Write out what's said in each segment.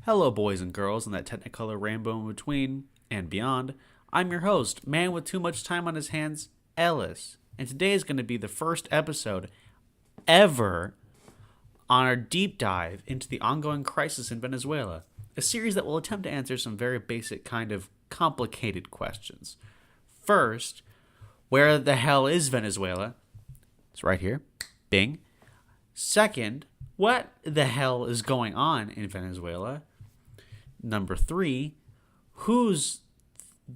Hello, boys and girls, and that technicolor rainbow in between and beyond. I'm your host, man with too much time on his hands, Ellis. And today is going to be the first episode ever on our deep dive into the ongoing crisis in Venezuela, a series that will attempt to answer some very basic, kind of complicated questions. First, where the hell is Venezuela? It's right here. Bing. Second, what the hell is going on in Venezuela? Number 3, whose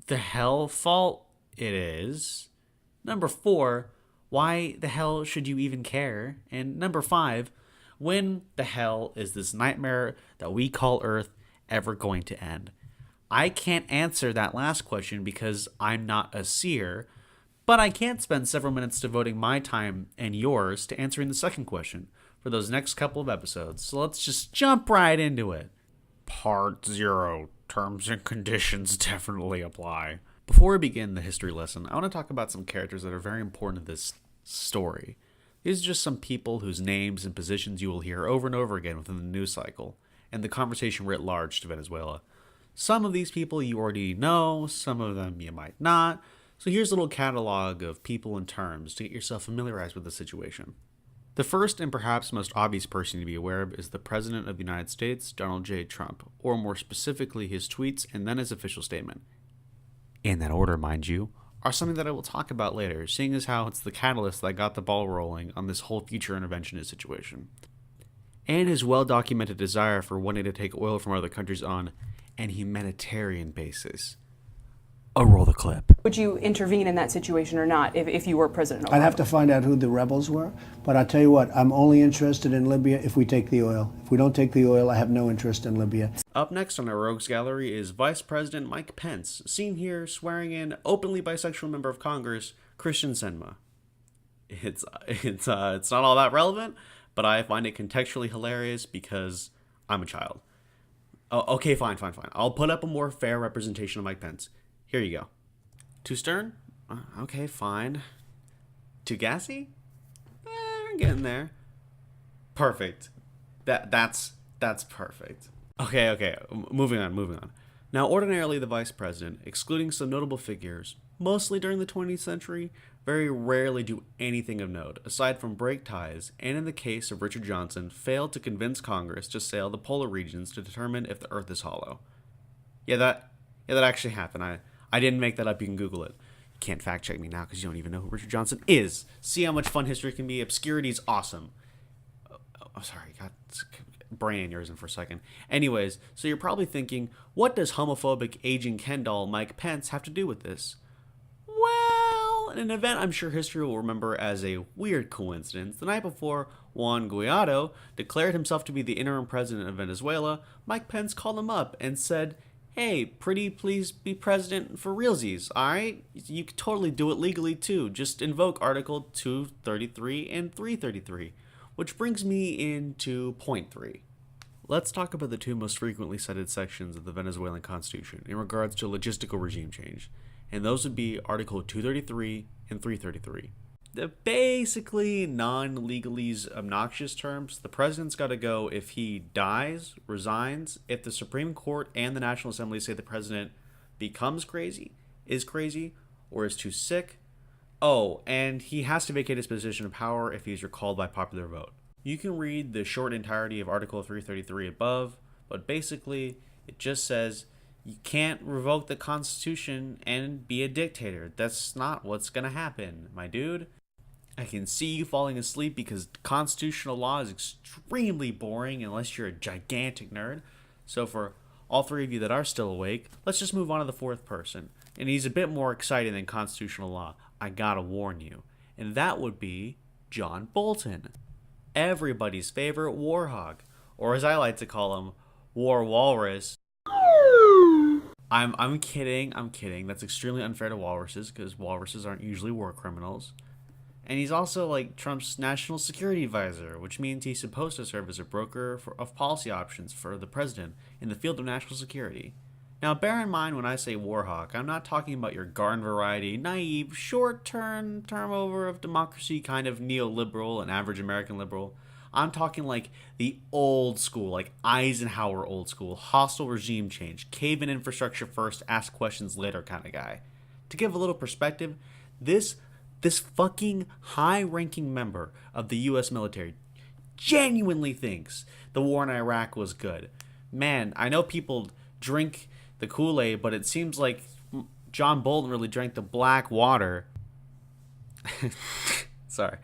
the hell fault it is? Number 4, why the hell should you even care? And number 5, when the hell is this nightmare that we call Earth ever going to end? I can't answer that last question because I'm not a seer, but I can spend several minutes devoting my time and yours to answering the second question for those next couple of episodes. So let's just jump right into it. Part 0. Terms and conditions definitely apply. Before we begin the history lesson, I want to talk about some characters that are very important to this story. These are just some people whose names and positions you will hear over and over again within the news cycle, and the conversation writ large to Venezuela. Some of these people you already know, some of them you might not, so here's a little catalog of people and terms to get yourself familiarized with the situation. The first and perhaps most obvious person to be aware of is the President of the United States, Donald J. Trump, or more specifically his tweets and then his official statement. In that order, mind you, are something that I will talk about later, seeing as how it's the catalyst that got the ball rolling on this whole future interventionist situation. And his well-documented desire for wanting to take oil from other countries on an humanitarian basis. Roll the clip. Would you intervene in that situation or not if you were President Obama? I'd have to find out who the rebels were, but I'll tell you what, I'm only interested in Libya if we take the oil. If we don't take the oil, I have no interest in Libya. Up next on our Rogues Gallery is Vice President Mike Pence, seen here swearing in openly bisexual member of Congress, Christian Senma. It's not all that relevant, but I find it contextually hilarious because I'm a child. Oh, okay, fine. I'll put up a more fair representation of Mike Pence. Here you go. Too stern? Okay, fine. Too gassy? I'm getting there. Perfect. That's perfect. Okay. Moving on. Now, ordinarily, the vice president, excluding some notable figures, mostly during the 20th century, very rarely do anything of note, aside from break ties, and in the case of Richard Johnson, failed to convince Congress to sail the polar regions to determine if the Earth is hollow. Yeah, that actually happened. I didn't make that up. You can Google it. You can't fact check me now because you don't even know who Richard Johnson is. See how much fun history can be? Obscurity is awesome. Oh, sorry. Got brain aneurysm for a second. Anyways, so you're probably thinking, what does homophobic aging Ken doll Mike Pence have to do with this? Well, in an event I'm sure history will remember as a weird coincidence, the night before Juan Guaido declared himself to be the interim president of Venezuela, Mike Pence called him up and said, hey, pretty please be president for realsies, alright? You could totally do it legally too. Just invoke Article 233 and 333. Which brings me into point 3. Let's talk about the two most frequently cited sections of the Venezuelan Constitution in regards to logistical regime change. And those would be Article 233 and 333. The basically non-legalese obnoxious terms, the president's got to go if he dies, resigns, if the Supreme Court and the National Assembly say the president becomes crazy, is crazy, or is too sick. Oh, and he has to vacate his position of power if he's recalled by popular vote. You can read the short entirety of Article 333 above, but basically it just says you can't revoke the Constitution and be a dictator. That's not what's gonna happen, my dude. I can see you falling asleep because constitutional law is extremely boring unless you're a gigantic nerd. So for all three of you that are still awake, let's just move on to the fourth person. And he's a bit more exciting than constitutional law, I gotta warn you. And that would be John Bolton. Everybody's favorite war hog. Or as I like to call him, war walrus. I'm kidding. That's extremely unfair to walruses because walruses aren't usually war criminals. And he's also like Trump's national security advisor, which means he's supposed to serve as a broker of policy options for the president in the field of national security. Now, bear in mind when I say warhawk, I'm not talking about your garden variety, naive, short-term over of democracy kind of neoliberal and average American liberal. I'm talking like the old school, like Eisenhower old school, hostile regime change, cave in infrastructure first, ask questions later kind of guy. To give a little perspective, this fucking high-ranking member of the U.S. military genuinely thinks the war in Iraq was good. Man, I know people drink the Kool-Aid, but it seems like John Bolton really drank the black water. Sorry.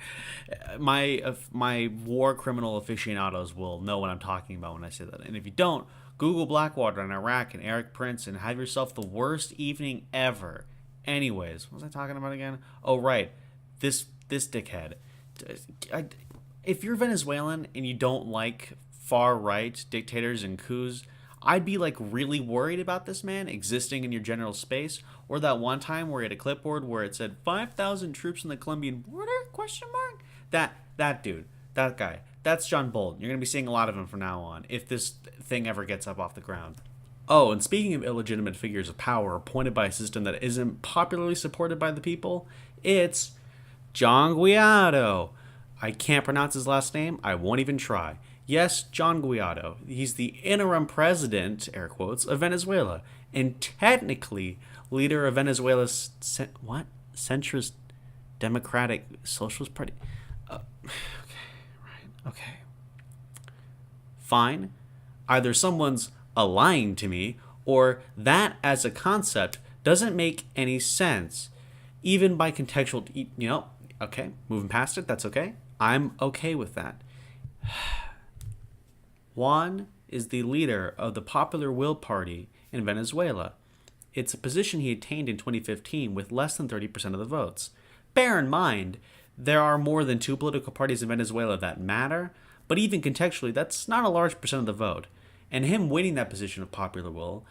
My war criminal aficionados will know what I'm talking about when I say that. And if you don't, Google Blackwater in Iraq and Eric Prince and have yourself the worst evening ever. Anyways, what was I talking about again? Oh, right. This dickhead. If you're Venezuelan and you don't like far-right dictators and coups, I'd be like really worried about this man existing in your general space. Or that one time where he had a clipboard where it said 5,000 troops in the Colombian border? Question mark? That dude, that guy, that's John Bolton. You're gonna be seeing a lot of him from now on if this thing ever gets up off the ground. Oh, and speaking of illegitimate figures of power appointed by a system that isn't popularly supported by the people, it's John Guaido. I can't pronounce his last name. I won't even try. Yes, John Guaido. He's the interim president, air quotes, of Venezuela, and technically leader of Venezuela's centrist democratic socialist party. Okay. Fine. Either someone's lying to me, or that as a concept doesn't make any sense, even by contextual. Okay, moving past it. That's okay. I'm okay with that. Juan is the leader of the Popular Will Party in Venezuela. It's a position he attained in 2015 with less than 30% of the votes. Bear in mind, there are more than 2 political parties in Venezuela that matter, but even contextually, that's not a large percent of the vote. And him winning that position of popular will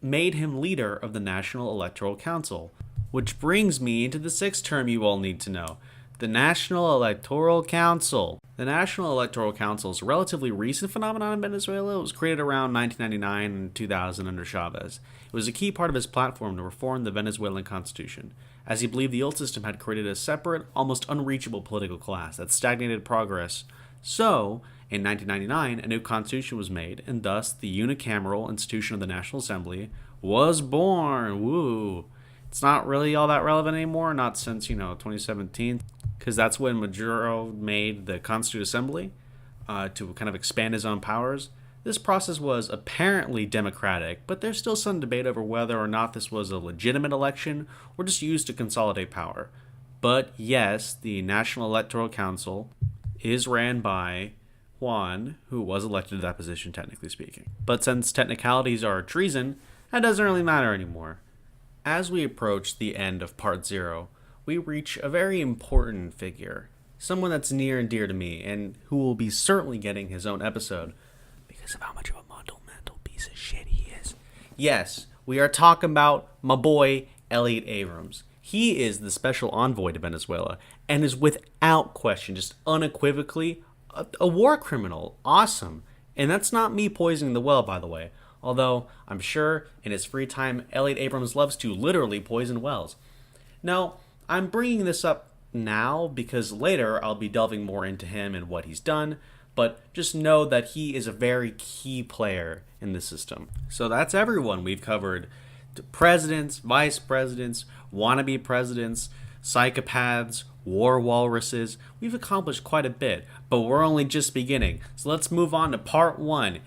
made him leader of the National Electoral Council. Which brings me into the 6th term you all need to know. The National Electoral Council. The National Electoral Council is a relatively recent phenomenon in Venezuela. It was created around 1999 and 2000 under Chavez. It was a key part of his platform to reform the Venezuelan constitution, as he believed the old system had created a separate, almost unreachable political class that stagnated progress. So, in 1999, a new constitution was made, and thus the unicameral institution of the National Assembly was born. Woo! It's not really all that relevant anymore, not since, 2017, because that's when Maduro made the Constituent Assembly to kind of expand his own powers. This process was apparently democratic, but there's still some debate over whether or not this was a legitimate election or just used to consolidate power. But yes, the National Electoral Council is ran by Juan, who was elected to that position, technically speaking. But since technicalities are treason, that doesn't really matter anymore. As we approach the end of Part 0, we reach a very important figure, someone that's near and dear to me, and who will be certainly getting his own episode because of how much of a fundamental piece of shit he is. Yes, we are talking about my boy, Elliot Abrams. He is the special envoy to Venezuela and is without question, just unequivocally, a war criminal. Awesome. And that's not me poisoning the well, by the way. Although, I'm sure, in his free time, Elliot Abrams loves to literally poison wells. Now, I'm bringing this up now because later I'll be delving more into him and what he's done, but just know that he is a very key player in the system. So that's everyone. We've covered presidents, vice presidents, wannabe presidents, psychopaths, war walruses. We've accomplished quite a bit, but we're only just beginning. So let's move on to Part 1.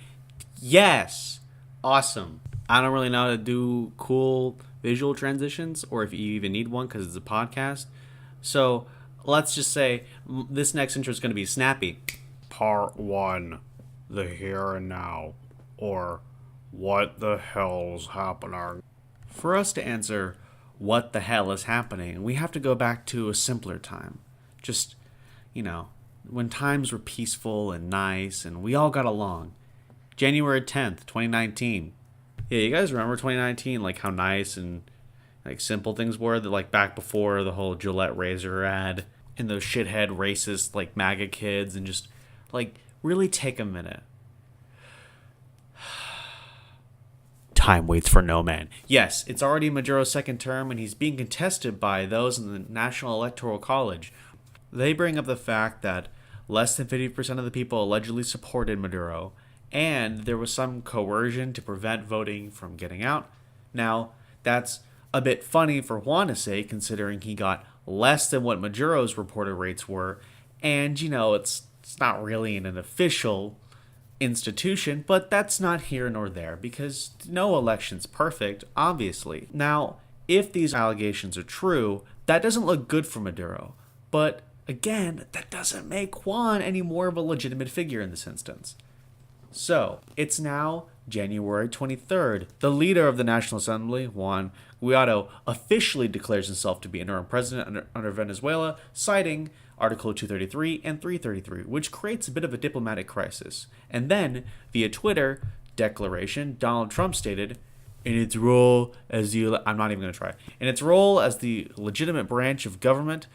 Yes! Awesome. I don't really know how to do cool visual transitions, or if you even need one because it's a podcast. So let's just say this next intro is going to be snappy. Part 1. The here and now. Or what the hell's happening? For us to answer what the hell is happening, we have to go back to a simpler time. Just, when times were peaceful and nice and we all got along. January 10th, 2019. Yeah, you guys remember 2019, like how nice and like simple things were, that like back before the whole Gillette razor ad and those shithead racist like MAGA kids, and just like really take a minute. Time waits for no man. Yes, it's already Maduro's second term and he's being contested by those in the National Electoral College. They bring up the fact that less than 50% of the people allegedly supported Maduro, and there was some coercion to prevent voting from getting out. Now, that's a bit funny for Juan to say, considering he got less than what Maduro's reported rates were, and, it's not really an official institution, but that's not here nor there, because no election's perfect, obviously. Now, if these allegations are true, that doesn't look good for Maduro, but again, that doesn't make Juan any more of a legitimate figure in this instance. So, it's now January 23rd. The leader of the National Assembly, Juan Guaido, officially declares himself to be interim president under Venezuela, citing Article 233 and 333, which creates a bit of a diplomatic crisis. And then, via Twitter declaration, Donald Trump stated, in its role as the legitimate branch of government,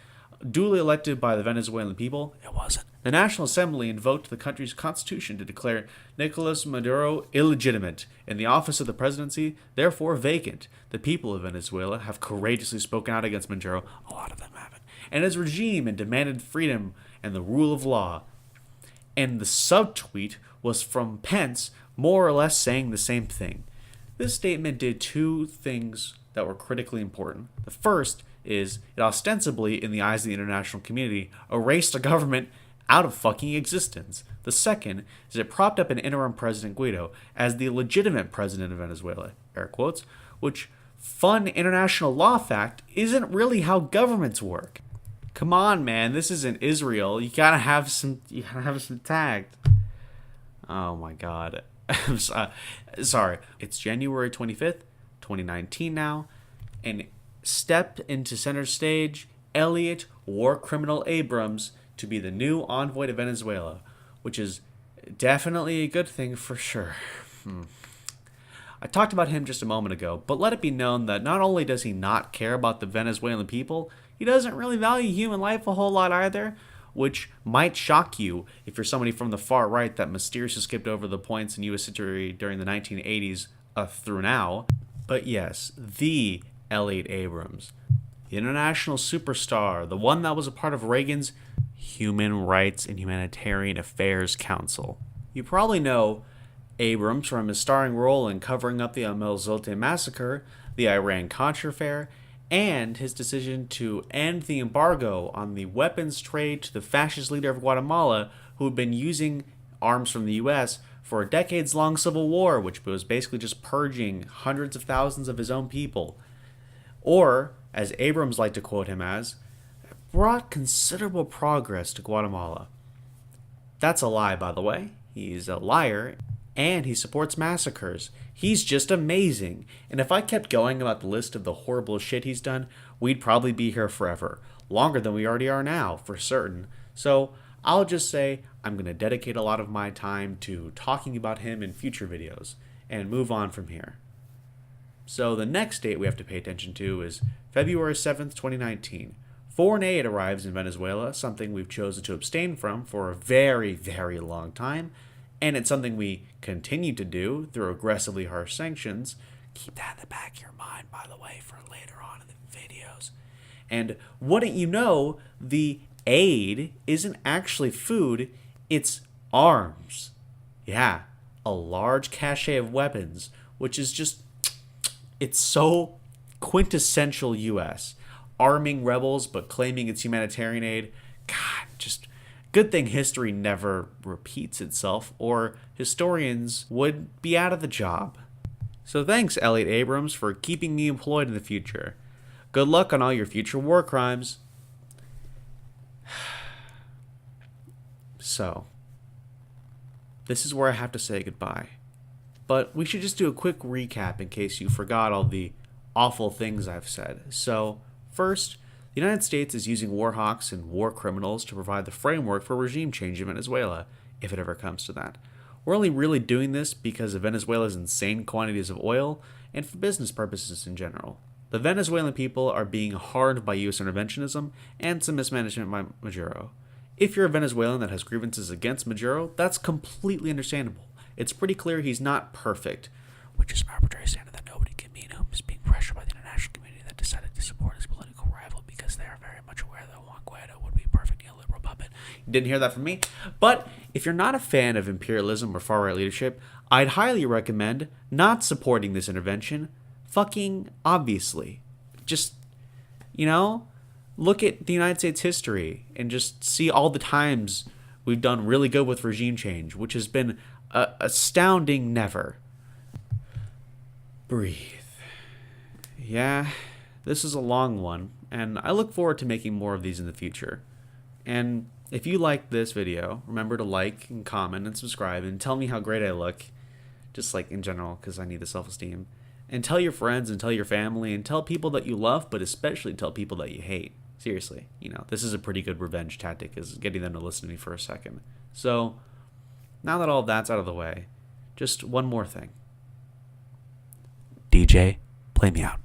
duly elected by the Venezuelan people, it wasn't. The National Assembly invoked the country's constitution to declare Nicolas Maduro illegitimate and the office of the presidency therefore vacant. The people of Venezuela have courageously spoken out against Maduro, a lot of them haven't, and his regime, and demanded freedom and the rule of law. And the subtweet was from Pence, more or less saying the same thing. This statement did two things that were critically important. The first is it ostensibly, in the eyes of the international community, erased a government out of fucking existence. The second is it propped up an interim President Guaido as the legitimate president of Venezuela, air quotes, which, fun international law fact, isn't really how governments work. Come on, man, this isn't Israel. You gotta have some tact. Oh my god. I'm sorry. It's January 25th, 2019 now, and step into center stage Elliot War Criminal Abrams to be the new envoy to Venezuela, which is definitely a good thing for sure. I talked about him just a moment ago, but let it be known that not only does he not care about the Venezuelan people, he doesn't really value human life a whole lot either, which might shock you if you're somebody from the far right that mysteriously skipped over the points in U.S. history during the 1980s through now. But yes, the Elliot Abrams, the international superstar, the one that was a part of Reagan's Human Rights and Humanitarian Affairs Council. You probably know Abrams from his starring role in covering up the Amel Zote massacre, the Iran-Contra affair, and his decision to end the embargo on the weapons trade to the fascist leader of Guatemala, who had been using arms from the U.S. for a decades-long civil war, which was basically just purging hundreds of thousands of his own people. Or, as Abrams liked to quote him as, brought considerable progress to Guatemala. That's a lie, by the way. He's a liar, and he supports massacres. He's just amazing. And if I kept going about the list of the horrible shit he's done, we'd probably be here forever. Longer than we already are now, for certain. So, I'll just say I'm going to dedicate a lot of my time to talking about him in future videos, and move on from here. So the next date we have to pay attention to is February 7th, 2019. Foreign aid arrives in Venezuela, something we've chosen to abstain from for a very, very long time, and it's something we continue to do through aggressively harsh sanctions. Keep that in the back of your mind, by the way, for later on in the videos. And wouldn't you know, the aid isn't actually food, it's arms. Yeah, a large cache of weapons, which is just, it's so quintessential US. Arming rebels, but claiming it's humanitarian aid. God, just good thing history never repeats itself, or historians would be out of the job. So thanks, Elliot Abrams, for keeping me employed in the future. Good luck on all your future war crimes. So, this is where I have to say goodbye. But we should just do a quick recap in case you forgot all the awful things I've said. So, first, the United States is using war hawks and war criminals to provide the framework for regime change in Venezuela, if it ever comes to that. We're only really doing this because of Venezuela's insane quantities of oil and for business purposes in general. The Venezuelan people are being harmed by U.S. interventionism and some mismanagement by Maduro. If you're a Venezuelan that has grievances against Maduro, that's completely understandable. It's pretty clear he's not perfect, which is an arbitrary standard that nobody can meet whom is being pressured by the international community that decided to support his political rival because they are very much aware that Juan Guaido would be a perfect neoliberal puppet. Didn't hear that from me. But if you're not a fan of imperialism or far-right leadership, I'd highly recommend not supporting this intervention. Fucking obviously. Just, look at the United States history and just see all the times we've done really good with regime change, which has been astounding never. Breathe. Yeah, this is a long one, and I look forward to making more of these in the future. And if you liked this video, remember to like and comment and subscribe and tell me how great I look, just like in general, because I need the self-esteem. And tell your friends and tell your family and tell people that you love, but especially tell people that you hate. Seriously, this is a pretty good revenge tactic, is getting them to listen to me for a second. So, now that all of that's out of the way, just one more thing. DJ, play me out.